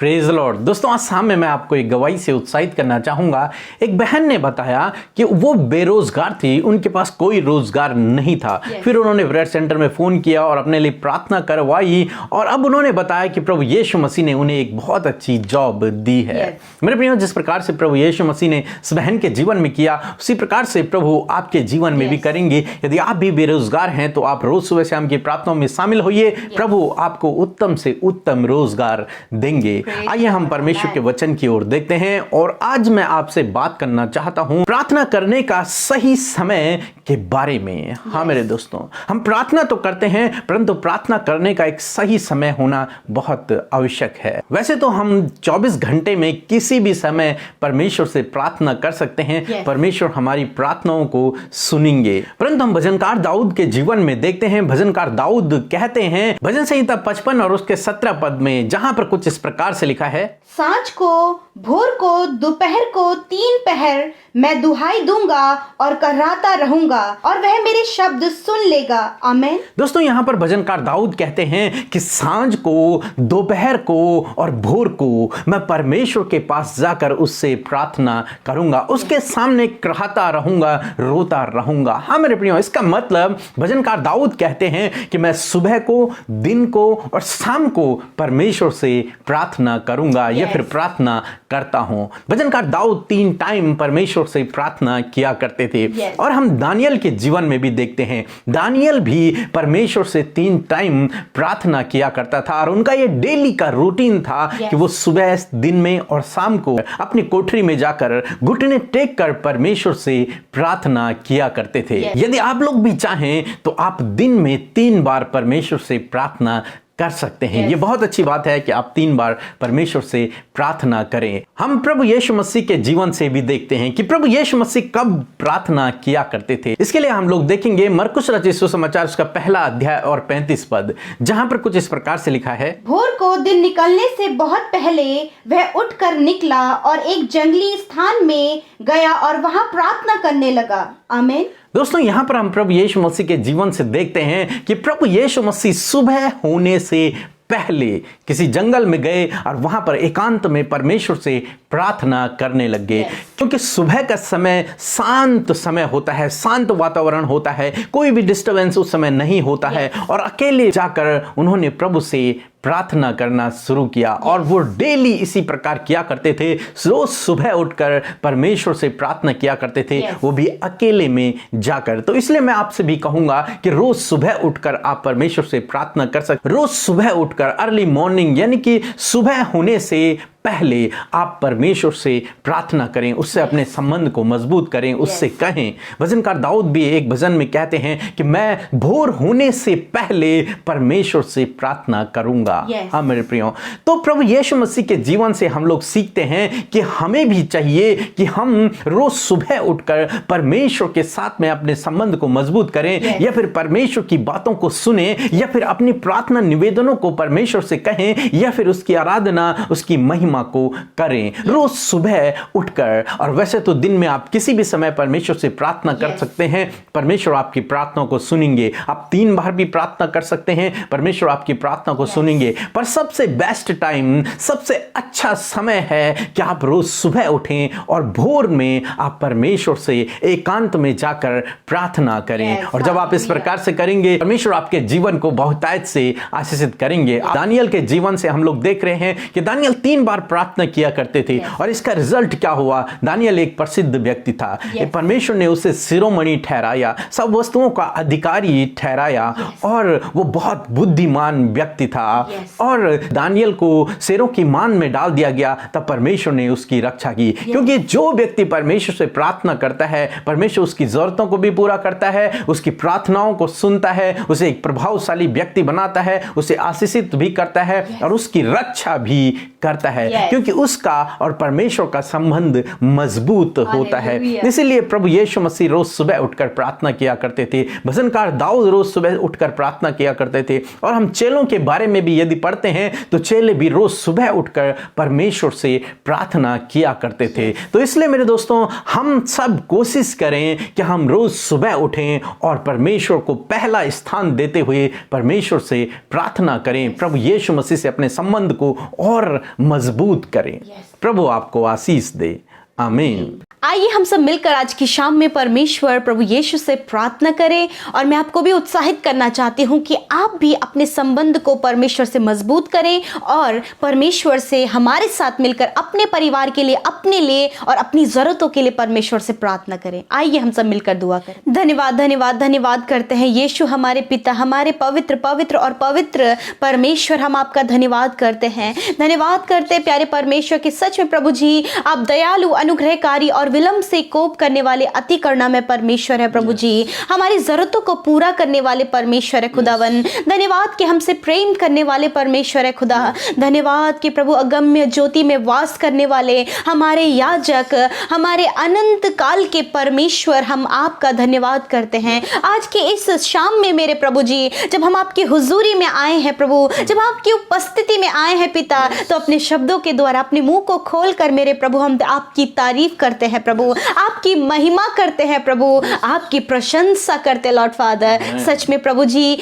Praise Lord. दोस्तों, आज शाम में मैं आपको एक गवाही से उत्साहित करना चाहूंगा। एक बहन ने बताया कि वो बेरोजगार थी, उनके पास कोई रोजगार नहीं था। फिर उन्होंने प्रेयर सेंटर में फोन किया और अपने लिए प्रार्थना करवाई और अब उन्होंने बताया कि प्रभु यीशु मसीह ने उन्हें एक बहुत अच्छी जॉब दी है। मेरे प्रियो, जिस प्रकार से प्रभु यीशु मसीह ने इस बहन के जीवन में किया, उसी प्रकार से प्रभु आपके जीवन में भी करेंगे। यदि आप भी बेरोजगार हैं तो आप रोज सुबह शाम की प्रार्थनाओं में शामिल होइए। प्रभु आपको उत्तम से उत्तम रोजगार देंगे। आइए हम परमेश्वर के वचन की ओर देखते हैं और आज मैं आपसे बात करना चाहता हूं प्रार्थना करने का सही समय के बारे में। हाँ मेरे दोस्तों, हम प्रार्थना तो करते हैं परंतु प्रार्थना करने का एक सही समय होना बहुत आवश्यक है। वैसे तो हम 24 घंटे में किसी भी समय परमेश्वर से प्रार्थना कर सकते हैं। परमेश्वर हमारी प्रार्थनाओं को सुनेंगे। परंतु हम भजनकार दाऊद के जीवन में देखते हैं। भजनकार दाऊद कहते हैं भजन संहिता 55 और उसके 17 पद में, जहां पर कुछ इस प्रकार से लिखा है, सांझ को, भोर को, दोपहर को 3 पहर मैं दुहाई दूंगा और कराता रहूंगा और वह मेरे शब्द सुन लेगा। आमीन। दोस्तों, यहाँ पर भजनकार दाऊद कहते हैं कि सांझ को, दोपहर को और भोर को मैं परमेश्वर के पास जाकर उससे प्रार्थना करूंगा, उसके सामने कराता रहूंगा, रोता रहूंगा। हाँ मेरे प्रियो, इसका मतलब भजनकार दाऊद कहते हैं कि मैं सुबह को, दिन को और शाम को परमेश्वर से प्रार्थना करूंगा या फिर प्रार्थना करता हूं। भजनकार दाऊद 3 टाइम परमेश्वर से प्रार्थना किया करते थे। और हम दानियल के जीवन में भी देखते हैं, दानियल भी परमेश्वर से 3 टाइम प्रार्थना किया करता था और उनका ये डेली का रूटीन था कि वो सुबह, दिन में और शाम को अपनी कोठरी में जाकर घुटने टेक कर परमेश्वर से प्रार्थना किया करते थे। यदि आप लोग भी चाहें तो आप दिन में 3 बार परमेश्वर से प्रार्थना कर सकते हैं। ये बहुत अच्छी बात है कि आप 3 बार परमेश्वर से प्रार्थना करें। हम प्रभु यीशु मसीह के जीवन से भी देखते हैं कि प्रभु यीशु मसीह कब प्रार्थना किया करते थे। इसके लिए हम लोग देखेंगे मरकुस रचित सुसमाचार उसका 1 अध्याय और 35 पद, जहां पर कुछ इस प्रकार से लिखा है, भोर को दिन निकलने से बहुत पहले वह उठकर निकला और एक जंगली स्थान में गया और वहां प्रार्थना करने लगा। आमीन। दोस्तों, यहां पर हम प्रभु यीशु मसीह के जीवन से देखते हैं कि प्रभु यीशु मसीह सुबह होने से पहले किसी जंगल में गए और वहां पर एकांत में परमेश्वर से प्रार्थना करने लग गए। क्योंकि सुबह का समय शांत समय होता है, शांत वातावरण होता है, कोई भी डिस्टरबेंस उस समय नहीं होता है और अकेले जाकर उन्होंने प्रभु से प्रार्थना करना शुरू किया और वो डेली इसी प्रकार किया करते थे। रोज सुबह उठकर परमेश्वर से प्रार्थना किया करते थे, वो भी अकेले में जाकर। तो इसलिए मैं आपसे भी कहूंगा कि रोज सुबह उठकर आप परमेश्वर से प्रार्थना कर सकते। रोज सुबह उठकर अर्ली मॉर्निंग, यानी कि सुबह होने से पहले आप परमेश्वर से प्रार्थना करें, उससे अपने संबंध को मजबूत करें, उससे कहें। भजनकार दाऊद भी एक भजन में कहते हैं कि मैं भोर होने से पहले परमेश्वर से प्रार्थना करूंगा। हाँ मेरे प्रियो, तो प्रभु यीशु मसीह के जीवन से हम लोग सीखते हैं कि हमें भी चाहिए कि हम रोज सुबह उठकर परमेश्वर के साथ में अपने संबंध को मजबूत करें या फिर परमेश्वर की बातों को सुने या फिर अपनी प्रार्थना निवेदनों को परमेश्वर से कहें या फिर उसकी आराधना, उसकी महिमा को करें रोज सुबह उठकर। और वैसे तो दिन में आप किसी भी समय परमेश्वर से प्रार्थना कर सकते हैं, परमेश्वर आपकी प्रार्थना को सुनेंगे। आप 3 बार भी प्रार्थना कर सकते हैं, परमेश्वर आपकी प्रार्थना को सुनेंगे। पर सबसे बेस्ट टाइम, सबसे अच्छा समय है कि आप रोज सुबह उठें और भोर में आप परमेश्वर से एकांत में जाकर प्रार्थना करें। और जब आप इस प्रकार से करेंगे, परमेश्वर आपके जीवन को बहुतायत से आशीषित करेंगे। दानियल के जीवन से हम लोग देख रहे हैं कि दानियल 3 बार प्रार्थना किया करते थे और इसका रिजल्ट क्या हुआ। दानियल एक प्रसिद्ध व्यक्ति था, परमेश्वर ने उसे शिरोमणि ठहराया, सब वस्तुओं का अधिकारी ठहराया और वो बहुत बुद्धिमान व्यक्ति था। और दानियल को शेरों की मान में डाल दिया गया, तब परमेश्वर ने उसकी रक्षा की। क्योंकि जो व्यक्ति परमेश्वर से प्रार्थना करता है, परमेश्वर उसकी जरूरतों को भी पूरा करता है, उसकी प्रार्थनाओं को सुनता है, उसे एक प्रभावशाली व्यक्ति बनाता है, उसे आशीषित भी करता है और उसकी रक्षा भी करता है। क्योंकि उसका और परमेश्वर का संबंध मजबूत होता है। इसीलिए प्रभु यीशु मसीह रोज सुबह उठकर प्रार्थना किया करते थे। भजनकार दाऊद रोज सुबह उठकर प्रार्थना किया करते थे। और हम चेलों के बारे में भी यदि पढ़ते हैं तो चेले भी रोज सुबह उठकर परमेश्वर से प्रार्थना किया करते थे। तो इसलिए मेरे दोस्तों, हम सब कोशिश करें कि हम रोज सुबह उठें और परमेश्वर को पहला स्थान देते हुए परमेश्वर से प्रार्थना करें, प्रभु यीशु मसीह से अपने संबंध को और मजबूत करें। प्रभु आपको आशीष दे। आमीन। आइए हम सब मिलकर आज की शाम में परमेश्वर प्रभु यीशु से प्रार्थना करें। और मैं आपको भी उत्साहित करना चाहती हूँ कि आप भी अपने संबंध को परमेश्वर से मजबूत करें और परमेश्वर से हमारे साथ मिलकर अपने परिवार के लिए, अपने लिए और अपनी ज़रूरतों के लिए परमेश्वर से प्रार्थना करें। आइए हम सब मिलकर दुआ करें। धन्यवाद धन्यवाद धन्यवाद करते हैं यीशु हमारे पिता, हमारे पवित्र पवित्र और पवित्र परमेश्वर, हम आपका धन्यवाद करते हैं। धन्यवाद करते हैं प्यारे परमेश्वर कि सच में प्रभु जी आप दयालु, अनुग्रहकारी और विलंब से कोप करने वाले, अति करुणामय परमेश्वर है प्रभु जी। हमारी जरूरतों को पूरा करने वाले परमेश्वर है खुदावन। धन्यवाद कि हमसे प्रेम करने वाले परमेश्वर है खुदा। धन्यवाद कि प्रभु अगम्य ज्योति में वास करने वाले हमारे याजक, हमारे अनंत काल के परमेश्वर, हम आपका धन्यवाद करते हैं। आज के इस शाम में मेरे प्रभु जी, जब हम आपकी हुजूरी में आए हैं प्रभु, जब आपकी उपस्थिति में आए हैं पिता, तो अपने शब्दों के द्वारा अपने मुंह को खोलकर मेरे प्रभु हम आपकी तारीफ करते हैं प्रभु, आपकी महिमा करते हैं प्रभु, आपकी प्रशंसा करते हैं लॉर्ड फादर। सच में प्रभु जी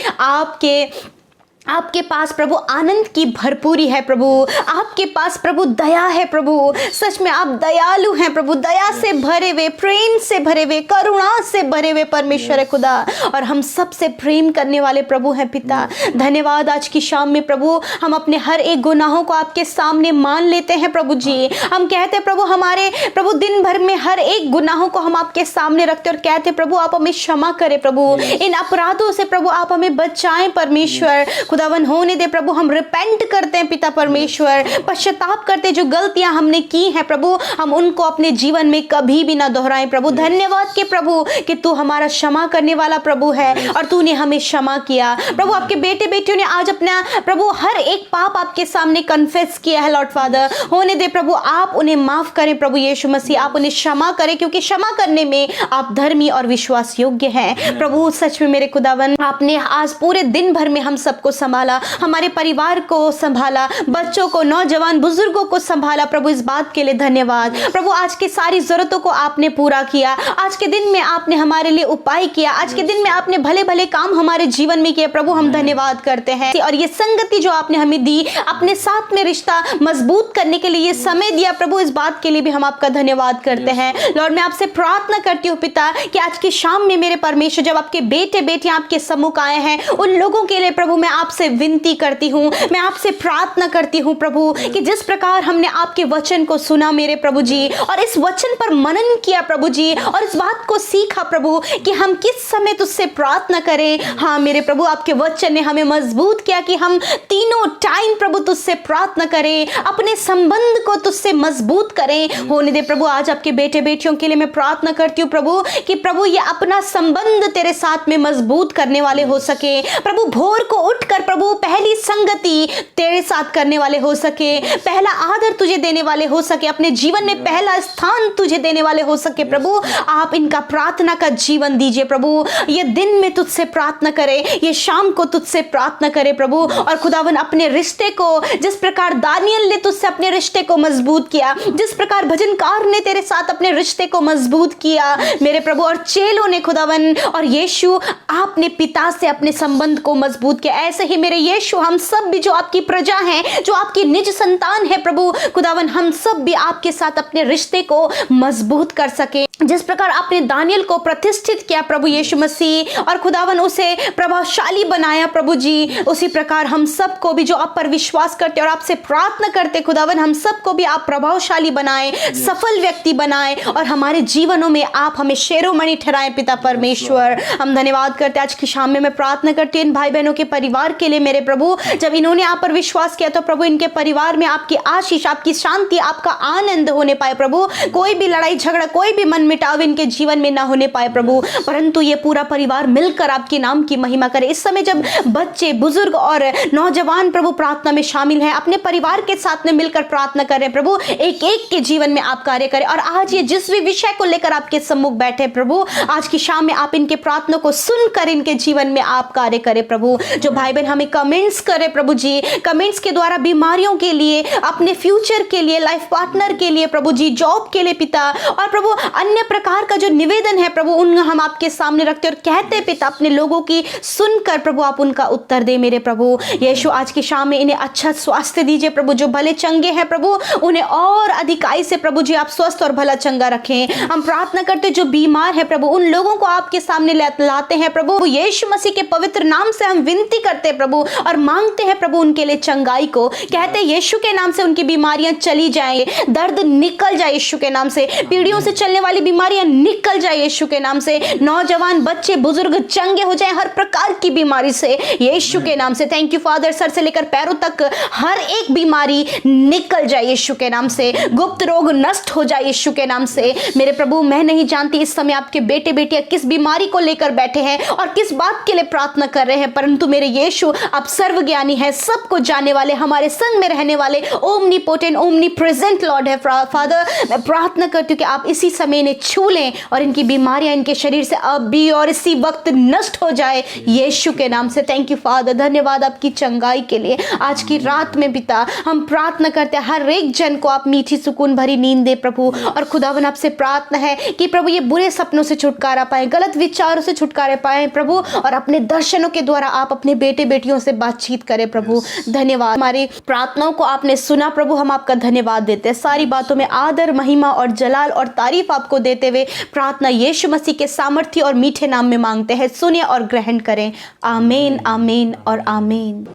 आपके पास प्रभु आनंद की भरपूरी है प्रभु, आपके पास प्रभु दया है प्रभु। सच में आप दयालु हैं प्रभु, दया से भरे हुए, प्रेम से भरे हुए, करुणा से भरे हुए परमेश्वर है खुदा, और हम सबसे प्रेम करने वाले प्रभु हैं पिता। धन्यवाद आज की शाम में प्रभु हम अपने हर एक गुनाहों को आपके सामने मान लेते हैं प्रभु जी। हम कहते हैं प्रभु हमारे प्रभु दिन भर में हर एक गुनाहों को हम आपके सामने रखते और कहते प्रभु आप हमें क्षमा करें प्रभु, इन अपराधों से प्रभु आप हमें बचाएं परमेश्वर। खुदावन होने दे प्रभु, हम रिपेंट करते हैं पिता परमेश्वर, पश्चाताप करते हैं जो गलतियां हमने की हैं प्रभु, हम उनको अपने जीवन में कभी भी ना दोहराएं प्रभु। धन्यवाद के प्रभु कि तू हमारा क्षमा करने वाला प्रभु है और तूने हमें क्षमा किया प्रभु। आपके बेटे बेटियों ने आज अपना प्रभु हर एक पाप आपके सामने कन्फेस किया है लॉर्ड फादर। होने दे प्रभु आप उन्हें माफ करें प्रभु यीशु मसीह, आप उन्हें क्षमा करें क्योंकि क्षमा करने में आप धर्मी और विश्वास योग्य हैं प्रभु। सच में मेरे खुदावन आपने आज पूरे दिन भर में हम सबको संभाला, हमारे परिवार को संभाला, बच्चों को, नौजवान, बुजुर्गों को संभाला प्रभु। इस बात के लिए धन्यवाद प्रभु। आज की सारी जरूरतों को आपने पूरा किया, आज के दिन में आपने हमारे लिए उपाय किया, आज के दिन में आपने भले भले काम हमारे जीवन में किए प्रभु, हम धन्यवाद करते हैं। और ये संगति जो आपने हमें दी, अपने साथ में रिश्ता मजबूत करने के लिए ये समय दिया प्रभु, इस बात के लिए भी हम आपका धन्यवाद करते हैं लॉर्ड। मैं आपसे प्रार्थना करती हूँ पिता कि आज की शाम में मेरे परमेश्वर जब आपके बेटे बेटियां आपके सम्मुख आए हैं, उन लोगों के लिए प्रभु मैं आपसे विनती करती हूँ, मैं आपसे प्रार्थना करती हूँ प्रभु कि जिस प्रकार हमने आपके वचन को सुना मेरे प्रभु जी, और इस वचन पर मनन किया प्रभु जी, और इस बात को सीखा प्रभु कि हम किस समय तुझसे प्रार्थना करें। हाँ मेरे प्रभु आपके वचन ने हमें मजबूत किया कि हम तीनों टाइम प्रभु तुझसे प्रार्थना करें, अपने संबंध को तुझसे मजबूत करें। होने दे प्रभु आज आपके बेटे बेटियों के लिए मैं प्रार्थना करती हूँ प्रभु कि प्रभु ये अपना संबंध तेरे साथ में मजबूत करने वाले हो सके प्रभु। भोर को उठकर प्रभु पहली संगति तेरे साथ करने वाले हो सके, पहला आदर तुझे देने वाले हो सके, अपने जीवन में पहला स्थान तुझे देने वाले हो सके प्रभु। आप इनका प्रार्थना का जीवन दीजिए प्रभु। ये दिन में तुझसे प्रार्थना करे, ये शाम को तुझसे प्रार्थना करे प्रभु। और खुदावन अपने रिश्ते को, जिस प्रकार दानियल ने तुझसे अपने रिश्ते को मजबूत किया, जिस प्रकार भजनकार ने तेरे साथ अपने रिश्ते को मजबूत किया मेरे प्रभु, और चेलों ने खुदावन और यीशु आपने पिता से अपने संबंध को मजबूत किया, ऐसे ही मेरे यीशु हम सब भी जो आपकी प्रजा हैं, जो आपकी निज संतान है प्रभु खुदावन, हम सब भी आपके साथ अपने रिश्ते को मजबूत कर सके। जिस प्रकार आपने दानियल को प्रतिष्ठित किया प्रभु यीशु मसीह और खुदावन उसे प्रभावशाली बनाया प्रभु जी, उसी प्रकार हम सबको भी जो आप पर विश्वास करते और आपसे प्रार्थना करते खुदावन, हम सबको भी आप प्रभावशाली बनाए, सफल व्यक्ति बनाए, और हमारे जीवनों में आप हमें शेरोमणि ठहराएं पिता परमेश्वर। हम धन्यवाद करते आज की शाम में मैं प्रार्थना करती हूँ इन भाई बहनों के परिवार के लिए मेरे प्रभु। जब इन्होंने आप पर विश्वास किया तो प्रभु इनके परिवार में आपकी आशीष, आपकी शांति, आपका आनंद होने पाए प्रभु। कोई भी लड़ाई झगड़ा, कोई भी मन मिटाव इनके जीवन में ना होने पाए प्रभु, परंतु ये पूरा परिवार मिलकर आपके नाम की महिमा करे। इस समय जब बच्चे, बुजुर्ग और नौजवान प्रभु प्रार्थना में शामिल हैं, अपने परिवार के साथ में मिलकर प्रार्थना कर रहे हैं प्रभु, एक एक के जीवन में आप कार्य करें। और आज ये जिस भी विषय को लेकर आपके सम्मुख बैठे प्रभु, आज की शाम में आप इनके प्रार्थना को सुनकर इनके जीवन में आप कार्य करें प्रभु। जो भाई बहन हमें कमेंट्स करें प्रभु जी, कमेंट्स के द्वारा बीमारियों के लिए, अपने फ्यूचर के लिए, लाइफ पार्टनर के लिए प्रभु जी, जॉब के लिए पिता, और प्रभु अन्य प्रकार का जो निवेदन है प्रभु उन हम आपके सामने रखते और कहते पिता अपने लोगों की सुनकर प्रभु आप उनका उत्तर दे मेरे प्रभु यीशु। आज की शाम में इन्हें अच्छा स्वास्थ्य दीजिए प्रभु, जो भले चंगे हैं प्रभु उन्हें और अधिकाई से प्रभु जी आप स्वस्थ और भला चंगा रखें। हम प्रार्थना करते जो बीमार है प्रभु उन लोगों को आपके सामने लाते हैं प्रभु, यीशु मसीह के पवित्र नाम से हम विनती करते हैं प्रभु और मांगते हैं प्रभु उनके लिए चंगाई को। कहते हैं यीशु के नाम से उनकी बीमारियां चली जाएंगे, दर्द निकल जाए यीशु के नाम से, पीढ़ियों से चलने वाली बीमारियां निकल जाए यीशु के नाम से, नौजवान बच्चे बुजुर्ग चंगे हो जाए हर प्रकार की बीमारी से यीशु के नाम से। थैंक यू फादर, सर से लेकर पैरों तक हर एक बीमारी निकल जाए यीशु के नाम से, गुप्त रोग नष्ट हो जाए यीशु के नाम से। मेरे प्रभु मैं नहीं जानती इस समय आपके बेटे बेटियां किस बीमारी को लेकर बैठे हैं और किस बात के लिए प्रार्थना कर रहे हैं, परंतु मेरे यीशु आप सर्वज्ञानी है, सबको जानने वाले, हमारे संग में रहने वाले, ओमनीपोटेंट ओमनीप्रेजेंट लॉर्ड है फादर। मैं प्रार्थना करती हूँ कि आप इसी समय इन्हें छू लें और इनकी बीमारियां इनके शरीर से अब भी और इसी वक्त नष्ट हो जाए यीशु के नाम से। थैंक यू फादर, धन्यवाद आपकी चंगाई के लिए। आज की रात में पिता हम प्रार्थना करते हैं हर एक जन को आप मीठी सुकून भरी नींद दे प्रभु, और खुदावन आपसे प्रार्थना है कि प्रभु ये बुरे सपनों से छुटकारा पाए, गलत विचारों से छुटकारा पाए प्रभु, और अपने दर्शनों के द्वारा आप अपने बेटे बेटियों से बातचीत करें प्रभु। धन्यवाद, हमारी प्रार्थनाओं को आपने सुना प्रभु, हम आपका धन्यवाद देते हैं। सारी बातों में आदर महिमा और जलाल और तारीफ आपको देते हुए प्रार्थना यीशु मसीह के सामर्थ्य और मीठे नाम में मांगते हैं, सुनिए और ग्रहण करें। आमीन आमीन और आमीन।